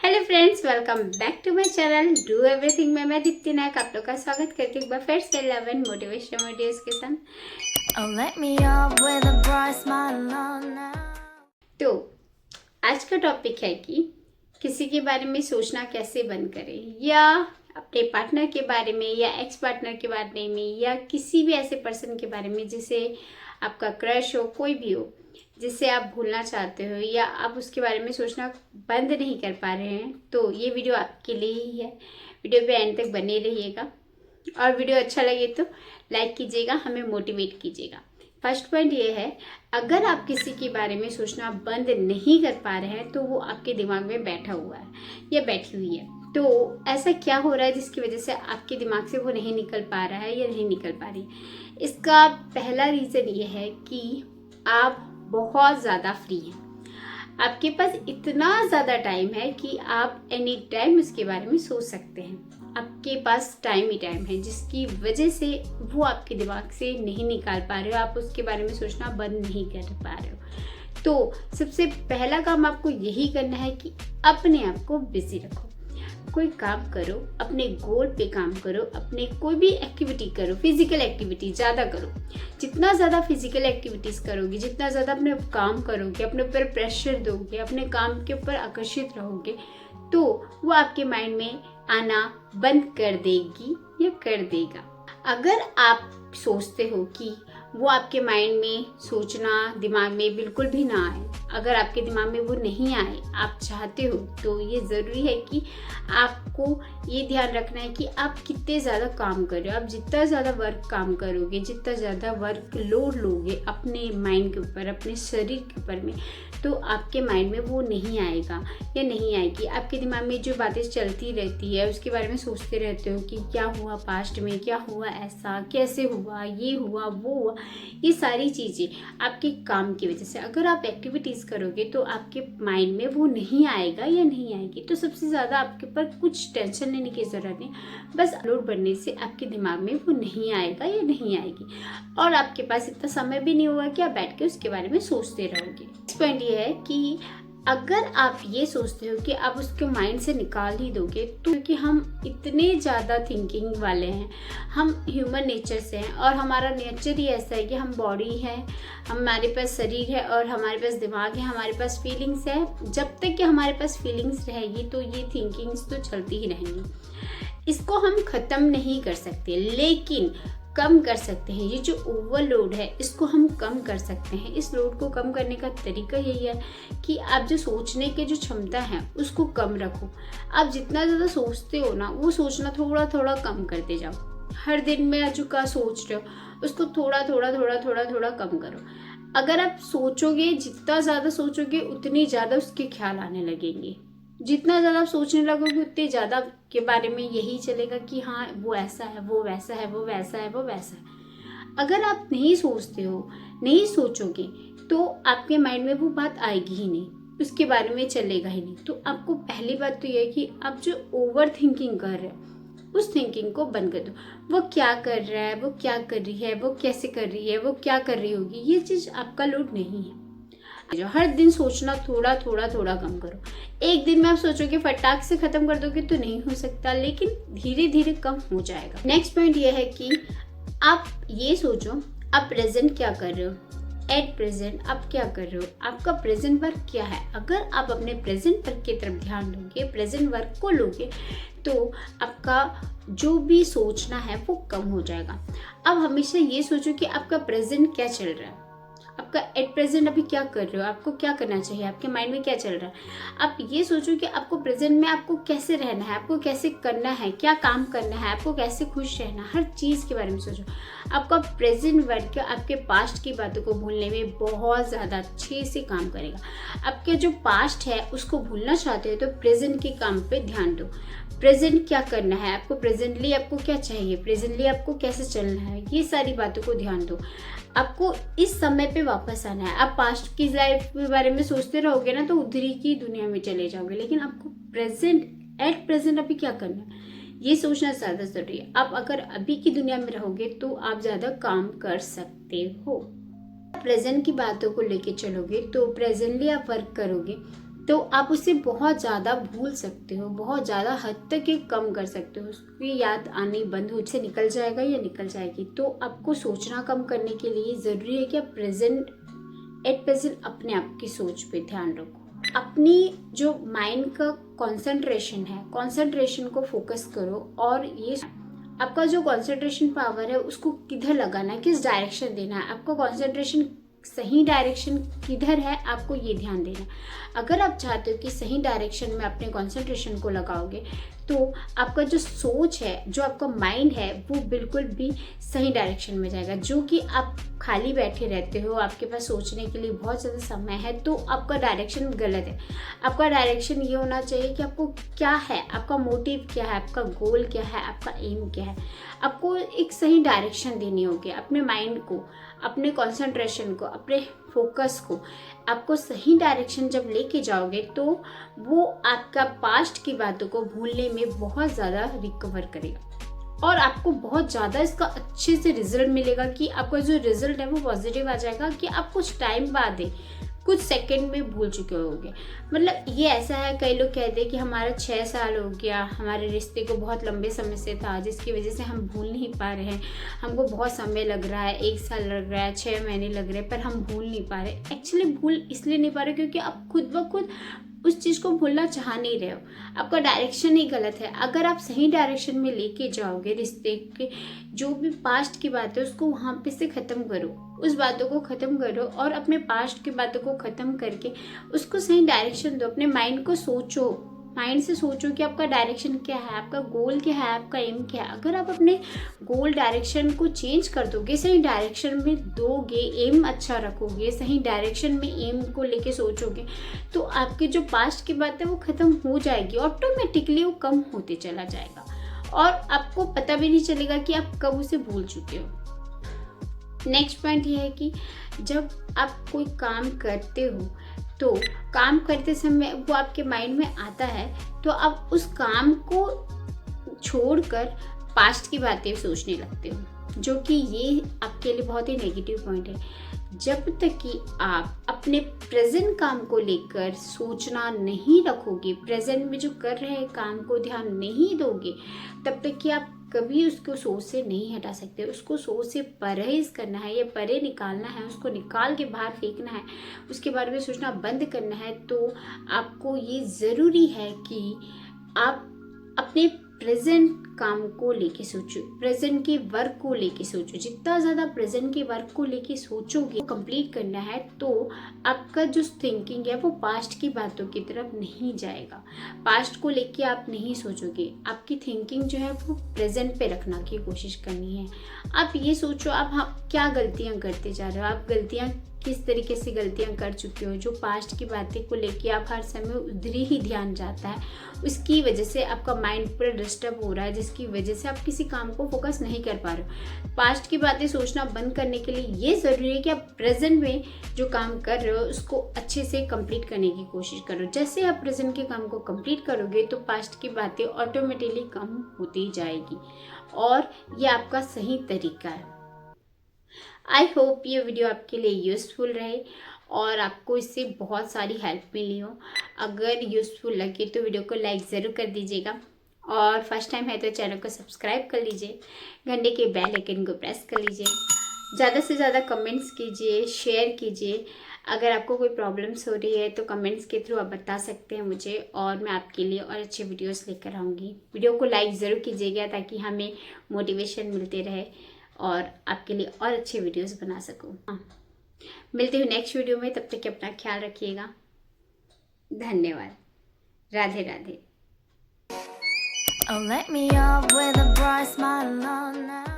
Hello friends, welcome back to my channel do everything में मैं दीप्ति नायक आप लोग का स्वागत करती हूँ एक बार फिर से 11 मोटिवेशन वीडियोस के साथ। तो आज का टॉपिक है कि किसी के बारे में सोचना कैसे बंद करें, या अपने पार्टनर के बारे में या एक्स पार्टनर के बारे में या किसी भी ऐसे पर्सन के बारे में जिसे आपका क्रश हो, कोई भी हो जिससे आप भूलना चाहते हो या आप उसके बारे में सोचना बंद नहीं कर पा रहे हैं। तो ये वीडियो आपके लिए ही है। वीडियो पे एंड तक बने रहिएगा और वीडियो अच्छा लगे तो लाइक कीजिएगा, हमें मोटिवेट कीजिएगा। फर्स्ट पॉइंट ये है, अगर आप किसी के बारे में सोचना बंद नहीं कर पा रहे हैं तो वो आपके दिमाग में बैठा हुआ है या बैठी हुई है। तो ऐसा क्या हो रहा है जिसकी वजह से आपके दिमाग से वो नहीं निकल पा रहा है या नहीं निकल पा रही। इसका पहला रीज़न ये है कि आप बहुत ज़्यादा फ्री हैं। आपके पास इतना ज़्यादा टाइम है कि आप एनी टाइम उसके बारे में सोच सकते हैं। आपके पास टाइम ही टाइम है, जिसकी वजह से वो आपके दिमाग से नहीं निकाल पा रहे हो, आप उसके बारे में सोचना बंद नहीं कर पा रहे हो। तो सबसे पहला काम आपको यही करना है कि अपने आप को बिजी रखो। कोई काम करो, अपने गोल पे काम करो, अपने कोई भी एक्टिविटी करो, फिजिकल एक्टिविटी ज़्यादा करो। जितना ज़्यादा फिजिकल एक्टिविटीज़ करोगे, जितना ज़्यादा अपने काम करोगे, अपने ऊपर प्रेशर दोगे, अपने काम के ऊपर आकर्षित रहोगे, तो वो आपके माइंड में आना बंद कर देगी या कर देगा। अगर आप सोचते हो कि वो आपके माइंड में सोचना दिमाग में बिल्कुल भी ना आए, अगर आपके दिमाग में वो नहीं आए, आप चाहते हो, तो ये ज़रूरी है कि आपको ये ध्यान रखना है कि आप कितने ज़्यादा काम कर रहे हो। आप जितना ज़्यादा वर्क काम करोगे, जितना ज़्यादा वर्क लोड लोगे अपने माइंड के ऊपर, अपने शरीर के ऊपर में, तो आपके माइंड में वो नहीं आएगा या नहीं आएगी। आपके दिमाग में जो बातें चलती रहती है उसके बारे में सोचते रहते हो कि क्या हुआ पास्ट में, क्या हुआ, ऐसा कैसे हुआ, ये हुआ, वो हुआ। ये सारी चीज़ें आपके काम की वजह से, अगर आप एक्टिविटीज़ करोगे तो आपके माइंड में वो नहीं आएगा या नहीं आएगी। तो सबसे ज़्यादा आपके ऊपर कुछ टेंशन लेने की ज़रूरत नहीं, बस लोड बढ़ने से आपके दिमाग में वो नहीं आएगा या नहीं आएगी, और आपके पास इतना समय भी नहीं होगा कि आप बैठ के उसके बारे में सोचते रहोगे। नेक्स्ट पॉइंट ये है कि अगर आप ये सोचते हो कि आप उसको माइंड से निकाल ही दोगे, तो क्योंकि हम इतने ज़्यादा थिंकिंग वाले हैं, हम ह्यूमन नेचर से हैं और हमारा नेचर ही ऐसा है कि हम बॉडी है, हमारे पास शरीर है और हमारे पास दिमाग है, हमारे पास फीलिंग्स है। जब तक कि हमारे पास फीलिंग्स रहेगी तो ये थिंकिंग्स तो चलती ही रहेंगी। इसको हम ख़त्म नहीं कर सकते, लेकिन कम कर सकते हैं। ये जो ओवरलोड है इसको हम कम कर सकते हैं। इस लोड को कम करने का तरीका यही है कि आप जो सोचने के जो क्षमता है उसको कम रखो। आप जितना ज़्यादा सोचते हो ना, वो सोचना थोड़ा थोड़ा कम करते जाओ। हर दिन में जो का सोच रहे हो उसको थोड़ा थोड़ा थोड़ा थोड़ा थोड़ा कम करो। अगर आप सोचोगे, जितना ज़्यादा सोचोगे उतनी ज़्यादा उसके ख्याल आने लगेंगे। जितना ज़्यादा आप सोचने लगोगे उतने ज़्यादा के बारे में यही चलेगा कि हाँ वो ऐसा है, वो वैसा है, वो वैसा है, वो वैसा है। अगर आप नहीं सोचते हो, नहीं सोचोगे, तो आपके माइंड में वो बात आएगी ही नहीं, उसके बारे में चलेगा ही नहीं। तो आपको पहली बात तो ये है कि आप जो ओवर थिंकिंग कर रहे हो उस थिंकिंग को बंद कर दो। वो क्या कर रहा है, वो क्या कर रही है, वो कैसे कर रही है, वो क्या कर रही होगी, ये चीज़ आपका लोड नहीं है। जो हर दिन सोचना थोड़ा थोड़ा थोड़ा कम करो। एक दिन में आप सोचोगे फटाक से खत्म कर दोगे तो नहीं हो सकता, लेकिन धीरे धीरे कम हो जाएगा। नेक्स्ट पॉइंट ये है कि आप ये सोचो आप प्रेजेंट क्या कर रहे हो, एट प्रेजेंट आप क्या कर रहे हो, आपका प्रेजेंट वर्क क्या है। अगर आप अपने प्रेजेंट वर्क की तरफ ध्यान दोगे, प्रेजेंट वर्क को लोगे, तो आपका जो भी सोचना है वो कम हो जाएगा। अब हमेशा ये सोचो कि आपका प्रेजेंट क्या चल रहा है, आपका एट प्रेजेंट अभी क्या कर रहे हो, आपको क्या करना चाहिए, आपके माइंड में क्या चल रहा है। आप ये सोचो कि आपको प्रेजेंट में आपको कैसे रहना है, आपको कैसे करना है, क्या काम करना है, आपको कैसे खुश रहना, हर चीज़ के बारे में सोचो। आपका प्रेजेंट वर्क आपके पास्ट की बातों को भूलने में बहुत ज़्यादा अच्छे से काम करेगा। आपके जो पास्ट है उसको भूलना चाहते हो तो प्रेजेंट के काम पे ध्यान दो। प्रेजेंट क्या करना है आपको, प्रेजेंटली आपको क्या चाहिए, प्रेजेंटली आपको कैसे चलना है, ये सारी बातों को ध्यान दो। आपको इस समय पे वापस आना है। आप पास्ट की लाइफ के बारे में सोचते रहोगे ना तो उधरी की दुनिया में चले जाओगे, लेकिन आपको प्रेजेंट एट प्रेजेंट अभी क्या करना है ये सोचना ज़्यादा ज़रूरी है। आप अगर अभी की दुनिया में रहोगे तो आप ज़्यादा काम कर सकते हो। प्रेजेंट की बातों को लेके चलोगे तो प्रेजेंटली आप वर्क करोगे तो आप उसे बहुत ज़्यादा भूल सकते हो, बहुत ज़्यादा हद तक ये कम कर सकते हो, उसकी याद आनी बंद हो से निकल जाएगा या निकल जाएगी। तो आपको सोचना कम करने के लिए ज़रूरी है कि आप एट प्रेजेंट अपने आप की सोच पे ध्यान रखो। अपनी जो माइंड का कंसंट्रेशन है, कंसंट्रेशन को फोकस करो और ये आपका जो कंसंट्रेशन पावर है उसको किधर लगाना है, किस डायरेक्शन देना है, आपका कंसंट्रेशन सही डायरेक्शन किधर है, आपको ये ध्यान देना है। अगर आप चाहते हो कि सही डायरेक्शन में अपने कंसंट्रेशन को लगाओगे तो आपका जो सोच है, जो आपका माइंड है, वो बिल्कुल भी सही डायरेक्शन में जाएगा। जो कि आप खाली बैठे रहते हो, आपके पास सोचने के लिए बहुत ज़्यादा समय है, तो आपका डायरेक्शन गलत है। आपका डायरेक्शन ये होना चाहिए कि आपको क्या है, आपका मोटिव क्या है, आपका गोल क्या है, आपका एम क्या है। आपको एक सही डायरेक्शन देनी होगी अपने माइंड को, अपने कंसंट्रेशन को, अपने फोकस को। आपको सही डायरेक्शन जब लेके जाओगे तो वो आपका पास्ट की बातों को भूलने में बहुत ज़्यादा रिकवर करेगा और आपको बहुत ज़्यादा इसका अच्छे से रिजल्ट मिलेगा कि आपका जो रिजल्ट है वो पॉजिटिव आ जाएगा कि आप कुछ टाइम बाद कुछ सेकंड में भूल चुके होगे। मतलब ये ऐसा है, कई लोग कहते हैं कि हमारा 6 साल हो गया, हमारे रिश्ते को बहुत लंबे समय से था जिसकी वजह से हम भूल नहीं पा रहे हैं, हमको बहुत समय लग रहा है, 1 साल लग रहा है, 6 महीने लग रहे हैं, पर हम भूल नहीं पा रहे। एक्चुअली भूल इसलिए नहीं पा रहे क्योंकि आप खुद ब खुद उस चीज़ को भूलना चाह नहीं रहे हो, आपका डायरेक्शन ही गलत है। अगर आप सही डायरेक्शन में लेके जाओगे, रिश्ते के जो भी पास्ट की बात है उसको वहाँ पे से ख़त्म करो, उस बातों को ख़त्म करो और अपने पास्ट की बातों को ख़त्म करके उसको सही डायरेक्शन दो। अपने माइंड को सोचो, माइंड से सोचो कि आपका डायरेक्शन क्या है, आपका गोल क्या है, आपका एम क्या है। अगर आप अपने गोल डायरेक्शन को चेंज कर दोगे, सही डायरेक्शन में दोगे, एम अच्छा रखोगे, सही डायरेक्शन में एम को लेके सोचोगे, तो आपके जो पास्ट की बात है वो ख़त्म हो जाएगी, ऑटोमेटिकली वो कम होते चला जाएगा और आपको पता भी नहीं चलेगा कि आप कब उसे भूल चुके हो। नेक्स्ट पॉइंट ये है कि जब आप कोई काम करते हो तो काम करते समय वो आपके माइंड में आता है तो आप उस काम को छोड़कर पास्ट की बातें सोचने लगते हो, जो कि ये आपके लिए बहुत ही नेगेटिव पॉइंट है। जब तक कि आप अपने प्रेजेंट काम को लेकर सोचना नहीं रखोगे, प्रेजेंट में जो कर रहे काम को ध्यान नहीं दोगे, तब तक कि आप कभी उसको सोच से नहीं हटा सकते। उसको सोच से परहेज करना है या परे निकालना है, उसको निकाल के बाहर फेंकना है, उसके बारे में सोचना बंद करना है। तो आपको ये ज़रूरी है कि आप अपने प्रेजेंट काम को लेके सोचो, प्रेजेंट के वर्क को लेके सोचो। जितना ज़्यादा प्रेजेंट के वर्क को लेके सोचोगे, कंप्लीट करना है, तो आपका जो थिंकिंग है वो पास्ट की बातों की तरफ नहीं जाएगा। पास्ट को लेके आप नहीं सोचोगे, आपकी थिंकिंग जो है वो प्रेजेंट पे रखना की कोशिश करनी है। आप ये सोचो आप क्या गलतियाँ करते जा रहे हो, आप गलतियाँ किस तरीके से गलतियाँ कर चुके हो, जो पास्ट की बातें को लेके आप हर समय उधर ही ध्यान जाता है, उसकी वजह से आपका माइंड पूरा डिस्टर्ब हो रहा है, जिसकी वजह से आप किसी काम को फोकस नहीं कर पा रहे हो। पास्ट की बातें सोचना बंद करने के लिए ये ज़रूरी है कि आप प्रेजेंट में जो काम कर रहे हो उसको अच्छे से कंप्लीट करने की कोशिश करो। जैसे आप प्रेजेंट के काम को कंप्लीट करोगे तो पास्ट की बातें ऑटोमेटिकली कम होती जाएगी और ये आपका सही तरीका है। आई होप ये वीडियो आपके लिए यूज़फुल रहे और आपको इससे बहुत सारी हेल्प मिली हो। अगर यूज़फुल लगे तो वीडियो को लाइक ज़रूर कर दीजिएगा और फर्स्ट टाइम है तो चैनल को सब्सक्राइब कर लीजिए, घंटे के बेल आइकन को प्रेस कर लीजिए, ज़्यादा से ज़्यादा कमेंट्स कीजिए, शेयर कीजिए। अगर आपको कोई प्रॉब्लम्स हो रही है तो कमेंट्स के थ्रू आप बता सकते हैं मुझे और मैं आपके लिए और अच्छे वीडियोस लेकर आऊँगी। वीडियो को लाइक ज़रूर कीजिएगा ताकि हमें मोटिवेशन मिलते रहे और आपके लिए और अच्छे वीडियोस बना सकूं। मिलते हुए नेक्स्ट वीडियो में, तब तक के अपना ख्याल रखिएगा। धन्यवाद। Radhe Radhe. Oh, let me up with a bright smile on now.